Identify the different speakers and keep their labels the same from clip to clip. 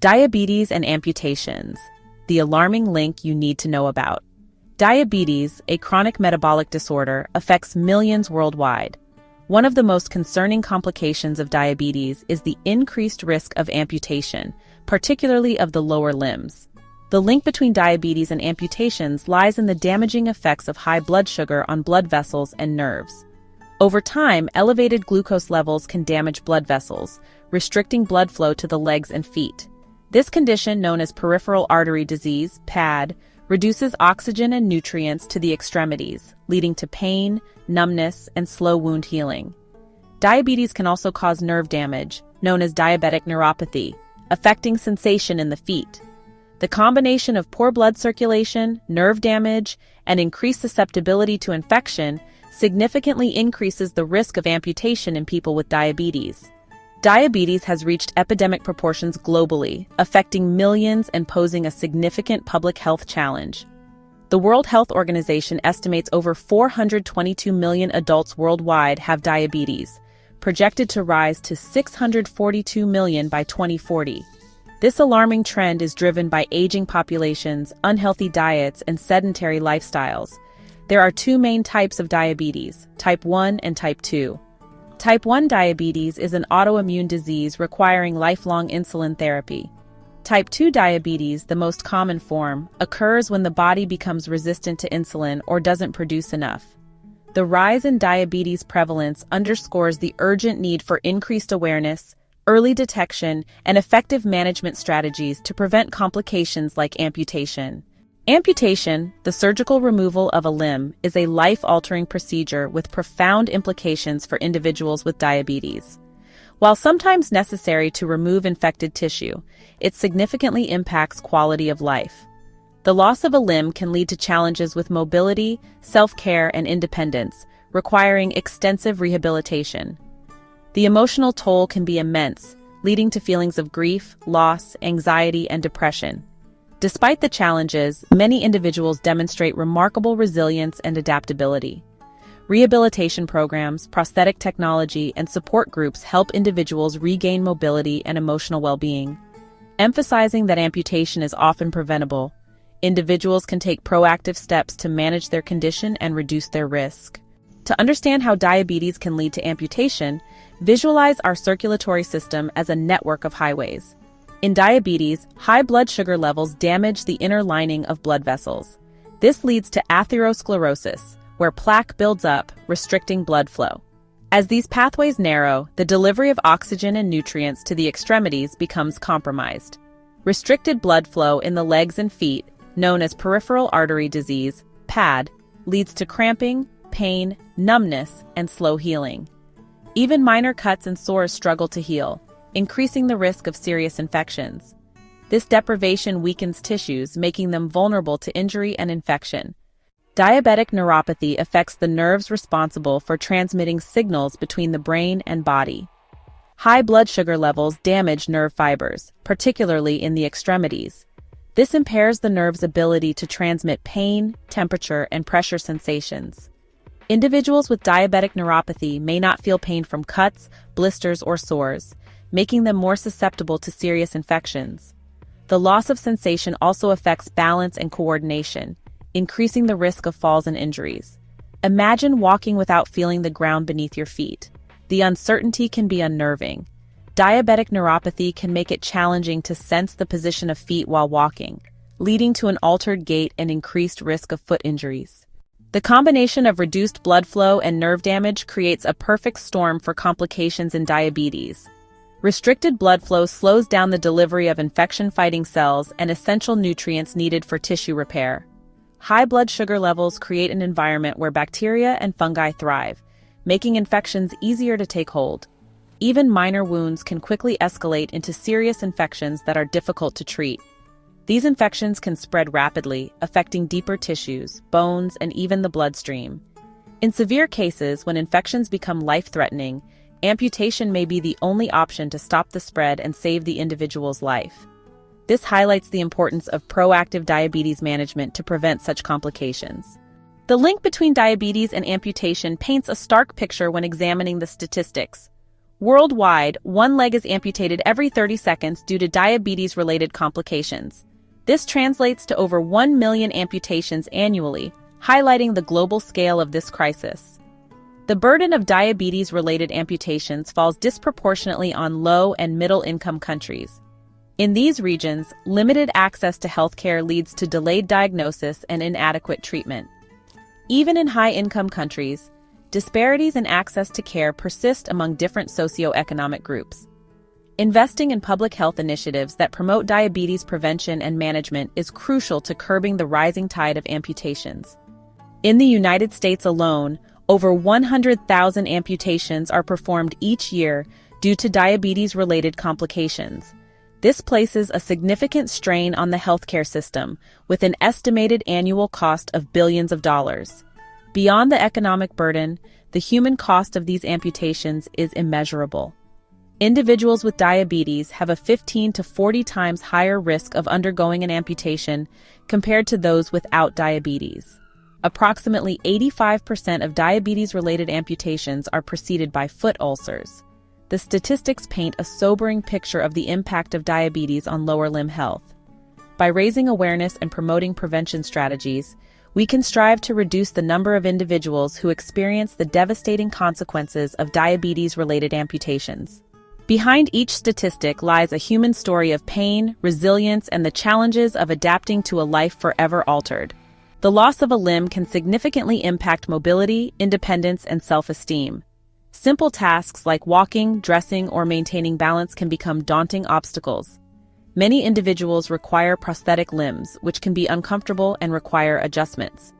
Speaker 1: Diabetes and amputations, the alarming link you need to know about. Diabetes, a chronic metabolic disorder, affects millions worldwide. One of the most concerning complications of diabetes is the increased risk of amputation, particularly of the lower limbs. The link between diabetes and amputations lies in the damaging effects of high blood sugar on blood vessels and nerves. Over time, elevated glucose levels can damage blood vessels, restricting blood flow to the legs and feet. This condition, known as peripheral artery disease, PAD, reduces oxygen and nutrients to the extremities, leading to pain, numbness, and slow wound healing. Diabetes can also cause nerve damage, known as diabetic neuropathy, affecting sensation in the feet. The combination of poor blood circulation, nerve damage, and increased susceptibility to infection significantly increases the risk of amputation in people with diabetes. Diabetes has reached epidemic proportions globally, affecting millions and posing a significant public health challenge. The World Health Organization estimates over 422 million adults worldwide have diabetes, projected to rise to 642 million by 2040. This alarming trend is driven by aging populations, unhealthy diets, and sedentary lifestyles. There are two main types of diabetes, type 1 and type 2. Type 1 diabetes is an autoimmune disease requiring lifelong insulin therapy. Type 2 diabetes, the most common form, occurs when the body becomes resistant to insulin or doesn't produce enough. The rise in diabetes prevalence underscores the urgent need for increased awareness, early detection, and effective management strategies to prevent complications like amputation. Amputation, the surgical removal of a limb, is a life-altering procedure with profound implications for individuals with diabetes. While sometimes necessary to remove infected tissue, it significantly impacts quality of life. The loss of a limb can lead to challenges with mobility, self-care, and independence, requiring extensive rehabilitation. The emotional toll can be immense, leading to feelings of grief, loss, anxiety, and depression. Despite the challenges, many individuals demonstrate remarkable resilience and adaptability. Rehabilitation programs, prosthetic technology, and support groups help individuals regain mobility and emotional well-being. Emphasizing that amputation is often preventable, individuals can take proactive steps to manage their condition and reduce their risk. To understand how diabetes can lead to amputation, visualize our circulatory system as a network of highways. In diabetes, high blood sugar levels damage the inner lining of blood vessels. This leads to atherosclerosis, where plaque builds up, restricting blood flow. As these pathways narrow, the delivery of oxygen and nutrients to the extremities becomes compromised. Restricted blood flow in the legs and feet, known as peripheral artery disease, PAD, leads to cramping, pain, numbness, and slow healing. Even minor cuts and sores struggle to heal, increasing the risk of serious infections. This deprivation weakens tissues, making them vulnerable to injury and infection. Diabetic neuropathy affects the nerves responsible for transmitting signals between the brain and body. High blood sugar levels damage nerve fibers, particularly in the extremities. This impairs the nerve's ability to transmit pain, temperature, and pressure sensations. Individuals with diabetic neuropathy may not feel pain from cuts, blisters, or sores, making them more susceptible to serious infections. The loss of sensation also affects balance and coordination, increasing the risk of falls and injuries. Imagine walking without feeling the ground beneath your feet. The uncertainty can be unnerving. Diabetic neuropathy can make it challenging to sense the position of feet while walking, leading to an altered gait and increased risk of foot injuries. The combination of reduced blood flow and nerve damage creates a perfect storm for complications in diabetes. Restricted blood flow slows down the delivery of infection-fighting cells and essential nutrients needed for tissue repair. High blood sugar levels create an environment where bacteria and fungi thrive, making infections easier to take hold. Even minor wounds can quickly escalate into serious infections that are difficult to treat. These infections can spread rapidly, affecting deeper tissues, bones, and even the bloodstream. In severe cases, when infections become life-threatening, amputation may be the only option to stop the spread and save the individual's life. This highlights the importance of proactive diabetes management to prevent such complications. The link between diabetes and amputation paints a stark picture when examining the statistics. Worldwide, one leg is amputated every 30 seconds due to diabetes-related complications. This translates to over 1 million amputations annually, highlighting the global scale of this crisis. The burden of diabetes-related amputations falls disproportionately on low- and middle-income countries. In these regions, limited access to healthcare leads to delayed diagnosis and inadequate treatment. Even in high-income countries, disparities in access to care persist among different socioeconomic groups. Investing in public health initiatives that promote diabetes prevention and management is crucial to curbing the rising tide of amputations. In the United States alone, over 100,000 amputations are performed each year due to diabetes-related complications. This places a significant strain on the healthcare system, with an estimated annual cost of billions of dollars. Beyond the economic burden, the human cost of these amputations is immeasurable. Individuals with diabetes have a 15 to 40 times higher risk of undergoing an amputation compared to those without diabetes. Approximately 85% of diabetes-related amputations are preceded by foot ulcers. The statistics paint a sobering picture of the impact of diabetes on lower limb health. By raising awareness and promoting prevention strategies, we can strive to reduce the number of individuals who experience the devastating consequences of diabetes-related amputations. Behind each statistic lies a human story of pain, resilience, and the challenges of adapting to a life forever altered. The loss of a limb can significantly impact mobility, independence, and self-esteem. Simple tasks like walking, dressing, or maintaining balance can become daunting obstacles. Many individuals require prosthetic limbs, which can be uncomfortable and require adjustments.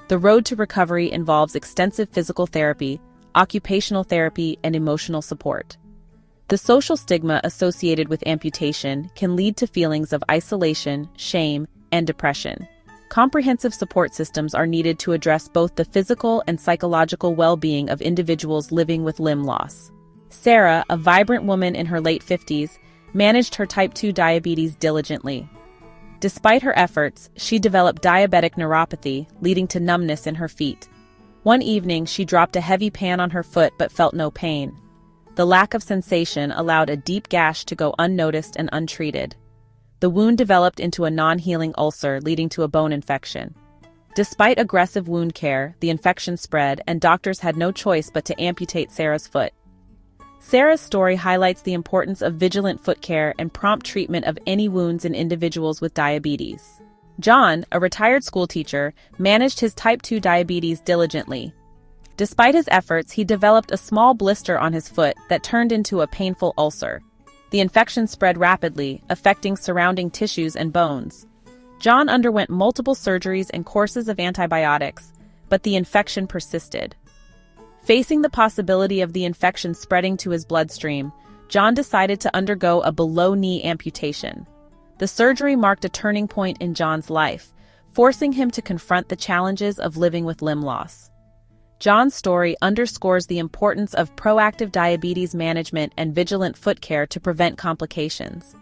Speaker 1: The road to recovery involves extensive physical therapy, occupational therapy, and emotional support. The social stigma associated with amputation can lead to feelings of isolation, shame, and depression. Comprehensive support systems are needed to address both the physical and psychological well-being of individuals living with limb loss. Sarah, a vibrant woman in her late 50s, managed her type 2 diabetes diligently. Despite her efforts, she developed diabetic neuropathy, leading to numbness in her feet. One evening, she dropped a heavy pan on her foot but felt no pain. The lack of sensation allowed a deep gash to go unnoticed and untreated. The wound developed into a non-healing ulcer, leading to a bone infection. Despite aggressive wound care, the infection spread, and doctors had no choice but to amputate Sarah's foot. Sarah's story highlights the importance of vigilant foot care and prompt treatment of any wounds in individuals with diabetes. John, a retired schoolteacher, managed his type 2 diabetes diligently. Despite his efforts, he developed a small blister on his foot that turned into a painful ulcer. The infection spread rapidly, affecting surrounding tissues and bones. John underwent multiple surgeries and courses of antibiotics, but the infection persisted. Facing the possibility of the infection spreading to his bloodstream, John decided to undergo a below-knee amputation. The surgery marked a turning point in John's life, forcing him to confront the challenges of living with limb loss. John's story underscores the importance of proactive diabetes management and vigilant foot care to prevent complications.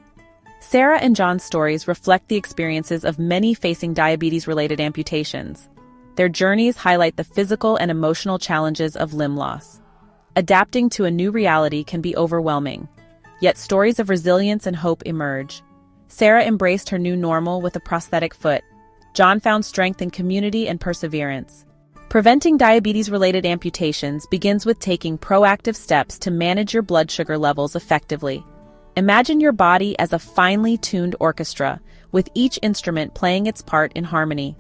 Speaker 1: Sarah and John's stories reflect the experiences of many facing diabetes-related amputations. Their journeys highlight the physical and emotional challenges of limb loss. Adapting to a new reality can be overwhelming, yet stories of resilience and hope emerge. Sarah embraced her new normal with a prosthetic foot. John found strength in community and perseverance. Preventing diabetes-related amputations begins with taking proactive steps to manage your blood sugar levels effectively. Imagine your body as a finely tuned orchestra, with each instrument playing its part in harmony.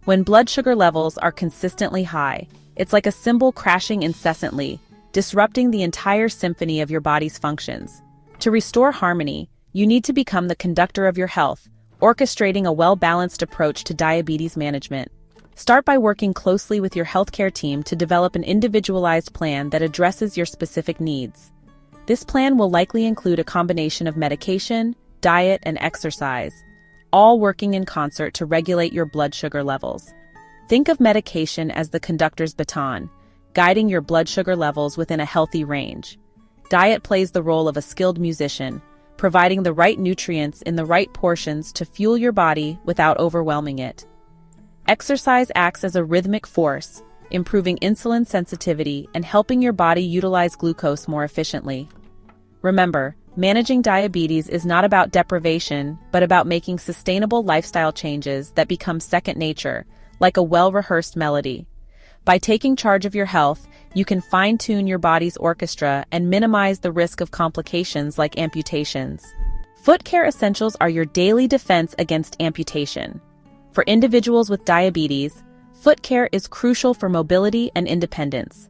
Speaker 1: When blood sugar levels are consistently high, it's like a cymbal crashing incessantly, disrupting the entire symphony of your body's functions. To restore harmony, you need to become the conductor of your health, orchestrating a well-balanced approach to diabetes management. Start by working closely with your healthcare team to develop an individualized plan that addresses your specific needs. This plan will likely include a combination of medication, diet, and exercise, all working in concert to regulate your blood sugar levels. Think of medication as the conductor's baton, guiding your blood sugar levels within a healthy range. Diet plays the role of a skilled musician, providing the right nutrients in the right portions to fuel your body without overwhelming it. Exercise acts as a rhythmic force, improving insulin sensitivity and helping your body utilize glucose more efficiently. Remember, managing diabetes is not about deprivation, but about making sustainable lifestyle changes that become second nature, like a well-rehearsed melody. By taking charge of your health, you can fine-tune your body's orchestra and minimize the risk of complications like amputations. Foot care essentials are your daily defense against amputation. For individuals with diabetes, foot care is crucial for mobility and independence.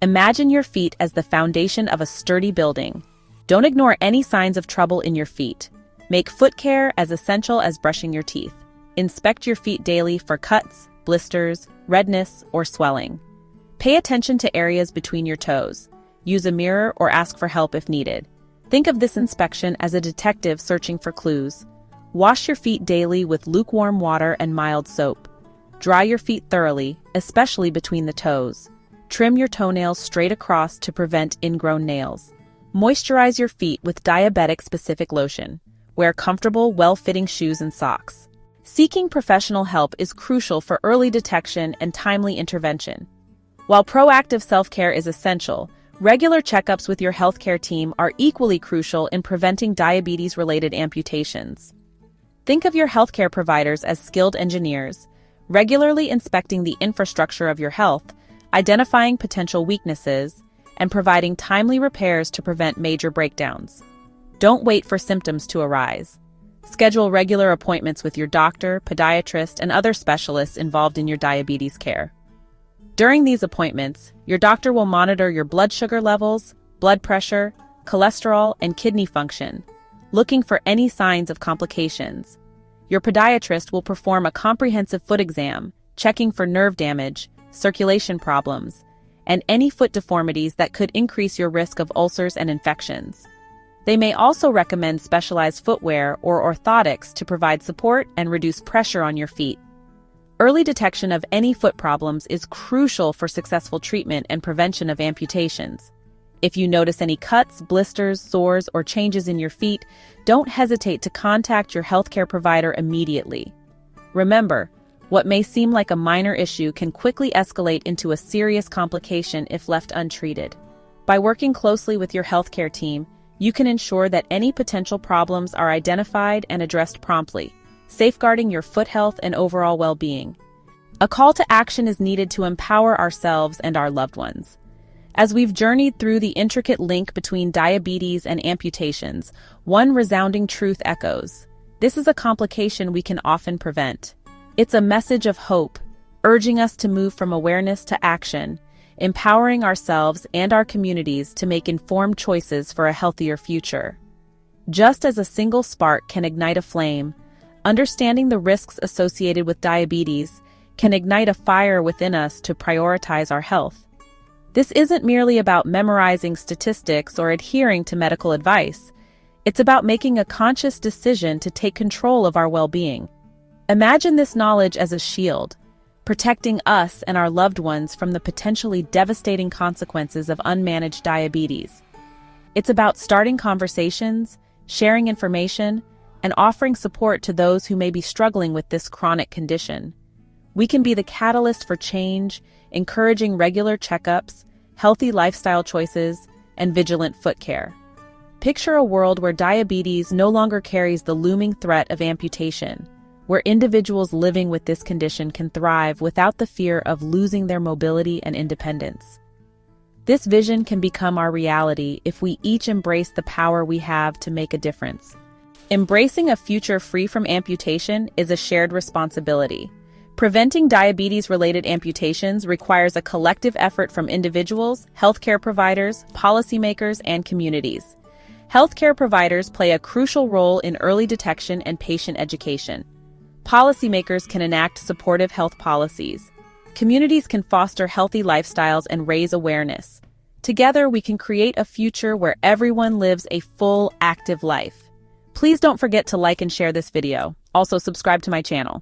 Speaker 1: Imagine your feet as the foundation of a sturdy building. Don't ignore any signs of trouble in your feet. Make foot care as essential as brushing your teeth. Inspect your feet daily for cuts, blisters, redness, or swelling. Pay attention to areas between your toes. Use a mirror or ask for help if needed. Think of this inspection as a detective searching for clues. Wash your feet daily with lukewarm water and mild soap. Dry your feet thoroughly, especially between the toes. Trim your toenails straight across to prevent ingrown nails. Moisturize your feet with diabetic-specific lotion. Wear comfortable, well-fitting shoes and socks. Seeking professional help is crucial for early detection and timely intervention. While proactive self-care is essential, regular checkups with your healthcare team are equally crucial in preventing diabetes-related amputations. Think of your healthcare providers as skilled engineers, regularly inspecting the infrastructure of your health, identifying potential weaknesses, and providing timely repairs to prevent major breakdowns. Don't wait for symptoms to arise. Schedule regular appointments with your doctor, podiatrist, and other specialists involved in your diabetes care. During these appointments, your doctor will monitor your blood sugar levels, blood pressure, cholesterol, and kidney function, looking for any signs of complications. Your podiatrist will perform a comprehensive foot exam, checking for nerve damage, circulation problems, and any foot deformities that could increase your risk of ulcers and infections. They may also recommend specialized footwear or orthotics to provide support and reduce pressure on your feet. Early detection of any foot problems is crucial for successful treatment and prevention of amputations. If you notice any cuts, blisters, sores, or changes in your feet, don't hesitate to contact your healthcare provider immediately. Remember, what may seem like a minor issue can quickly escalate into a serious complication if left untreated. By working closely with your healthcare team, you can ensure that any potential problems are identified and addressed promptly, safeguarding your foot health and overall well-being. A call to action is needed to empower ourselves and our loved ones. As we've journeyed through the intricate link between diabetes and amputations, one resounding truth echoes. This is a complication we can often prevent. It's a message of hope, urging us to move from awareness to action, empowering ourselves and our communities to make informed choices for a healthier future. Just as a single spark can ignite a flame, understanding the risks associated with diabetes can ignite a fire within us to prioritize our health. This isn't merely about memorizing statistics or adhering to medical advice. It's about making a conscious decision to take control of our well-being. Imagine this knowledge as a shield, protecting us and our loved ones from the potentially devastating consequences of unmanaged diabetes. It's about starting conversations, sharing information, and offering support to those who may be struggling with this chronic condition. We can be the catalyst for change, encouraging regular checkups, healthy lifestyle choices, and vigilant foot care. Picture a world where diabetes no longer carries the looming threat of amputation, where individuals living with this condition can thrive without the fear of losing their mobility and independence. This vision can become our reality if we each embrace the power we have to make a difference. Embracing a future free from amputation is a shared responsibility. Preventing diabetes-related amputations requires a collective effort from individuals, healthcare providers, policymakers, and communities. Healthcare providers play a crucial role in early detection and patient education. Policymakers can enact supportive health policies. Communities can foster healthy lifestyles and raise awareness. Together, we can create a future where everyone lives a full, active life. Please don't forget to like and share this video. Also, subscribe to my channel.